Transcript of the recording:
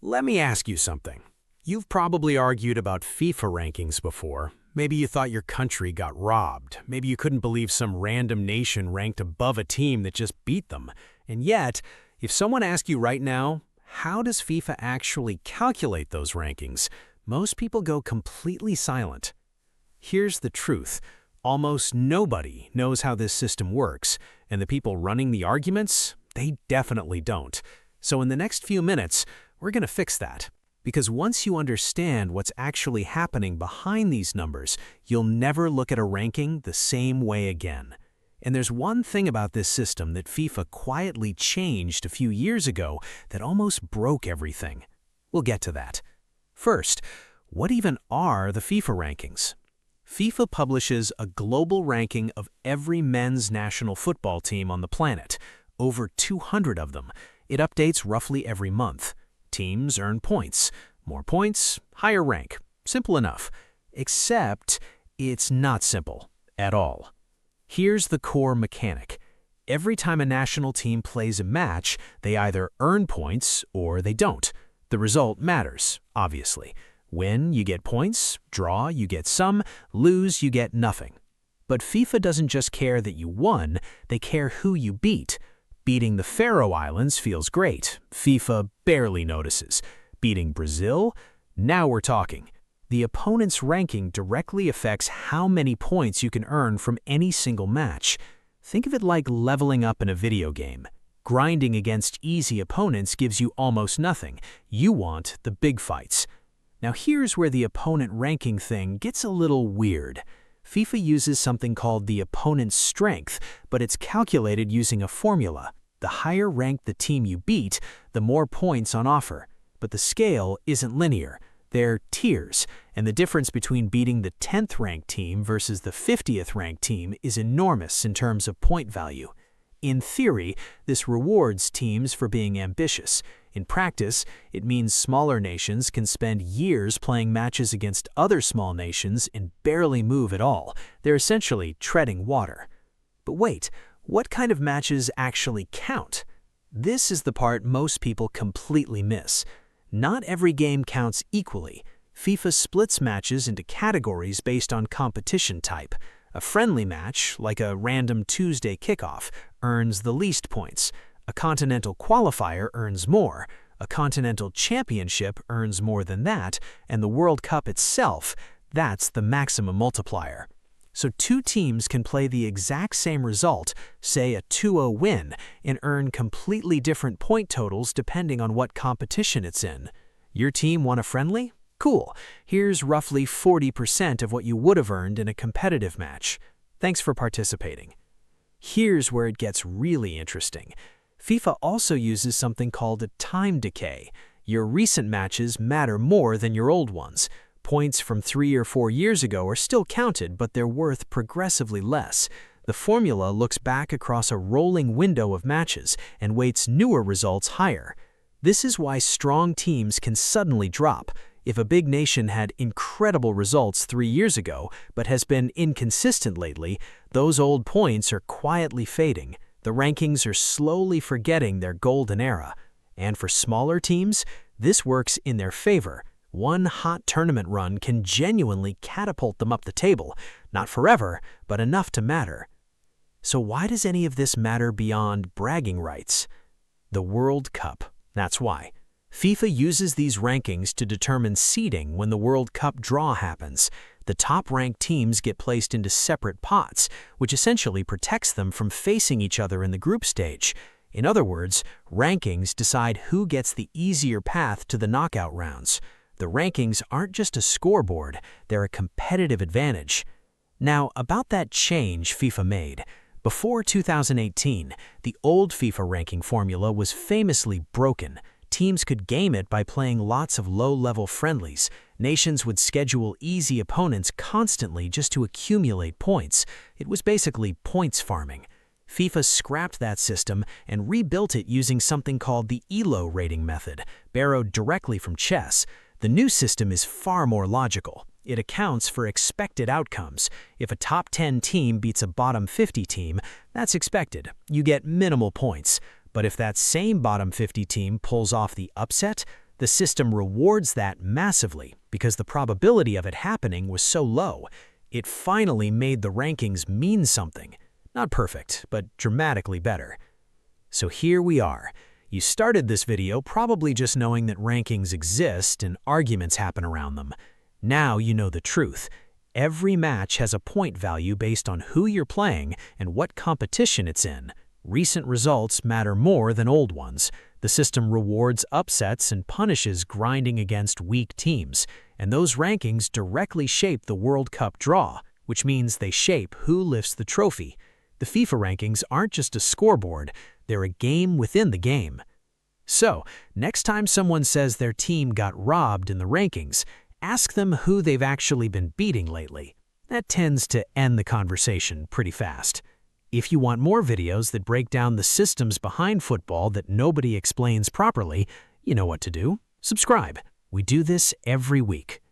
Let me ask you something. You've probably argued about FIFA rankings before. Maybe you thought your country got robbed. Maybe you couldn't believe some random nation ranked above a team that just beat them. And yet, if someone asked you right now, how does FIFA actually calculate those rankings? Most people go completely silent. Here's the truth. Almost nobody knows how this system works, and the people running the arguments, they definitely don't. So in the next few minutes, we're going to fix that. Because once you understand what's actually happening behind these numbers, you'll never look at a ranking the same way again. And there's one thing about this system that FIFA quietly changed a few years ago that almost broke everything. We'll get to that. First, what even are the FIFA rankings? FIFA publishes a global ranking of every men's national football team on the planet, over 200 of them. It updates roughly every month. Teams earn points. More points, higher rank. Simple enough. Except it's not simple at all. Here's the core mechanic. Every time a national team plays a match, they either earn points or they don't. The result matters, obviously. Win, you get points. Draw, you get some. Lose, you get nothing. But FIFA doesn't just care that you won, they care who you beat. Beating the Faroe Islands feels great. FIFA barely notices. Beating Brazil? Now we're talking. The opponent's ranking directly affects how many points you can earn from any single match. Think of it like leveling up in a video game. Grinding against easy opponents gives you almost nothing. You want the big fights. Now here's where the opponent ranking thing gets a little weird. FIFA uses something called the opponent's strength, but it's calculated using a formula. The higher ranked the team you beat, the more points on offer. But the scale isn't linear. They're tiers, and the difference between beating the 10th ranked team versus the 50th ranked team is enormous in terms of point value. In theory, this rewards teams for being ambitious. In practice, it means smaller nations can spend years playing matches against other small nations and barely move at all. They're essentially treading water. But wait, what kind of matches actually count? This is the part most people completely miss. Not every game counts equally. FIFA splits matches into categories based on competition type. A friendly match, like a random Tuesday kickoff, earns the least points. A continental qualifier earns more. A continental championship earns more than that, and the World Cup itself, that's the maximum multiplier. So two teams can play the exact same result, say a 2-0 win, and earn completely different point totals depending on what competition it's in. Your team won a friendly? Cool. Here's roughly 40% of what you would have earned in a competitive match. Thanks for participating. Here's where it gets really interesting. FIFA also uses something called a time decay. Your recent matches matter more than your old ones. Points from 3 or 4 years ago are still counted, but they're worth progressively less. The formula looks back across a rolling window of matches and weights newer results higher. This is why strong teams can suddenly drop. If a big nation had incredible results 3 years ago, but has been inconsistent lately, those old points are quietly fading. The rankings are slowly forgetting their golden era. And for smaller teams, this works in their favor. One hot tournament run can genuinely catapult them up the table. Not forever, but enough to matter. So why does any of this matter beyond bragging rights? The World Cup. That's why. FIFA uses these rankings to determine seeding when the World Cup draw happens. The top-ranked teams get placed into separate pots, which essentially protects them from facing each other in the group stage. In other words, rankings decide who gets the easier path to the knockout rounds. The rankings aren't just a scoreboard, they're a competitive advantage. Now, about that change FIFA made. Before 2018, the old FIFA ranking formula was famously broken. Teams could game it by playing lots of low-level friendlies. Nations would schedule easy opponents constantly just to accumulate points. It was basically points farming. FIFA scrapped that system and rebuilt it using something called the ELO rating method, borrowed directly from chess. The new system is far more logical. It accounts for expected outcomes. If a top 10 team beats a bottom 50 team, that's expected. You get minimal points. But if that same bottom 50 team pulls off the upset, The system rewards that massively because the probability of it happening was so low. It finally made the rankings mean something. Not perfect, but dramatically better. So here we are. You started this video probably just knowing that rankings exist and arguments happen around them. Now you know the truth. Every match has a point value based on who you're playing and what competition it's in. Recent results matter more than old ones. The system rewards upsets and punishes grinding against weak teams, and those rankings directly shape the World Cup draw, which means they shape who lifts the trophy. The FIFA rankings aren't just a scoreboard, they're a game within the game. So, next time someone says their team got robbed in the rankings, ask them who they've actually been beating lately. That tends to end the conversation pretty fast. If you want more videos that break down the systems behind football that nobody explains properly, you know what to do. Subscribe. We do this every week.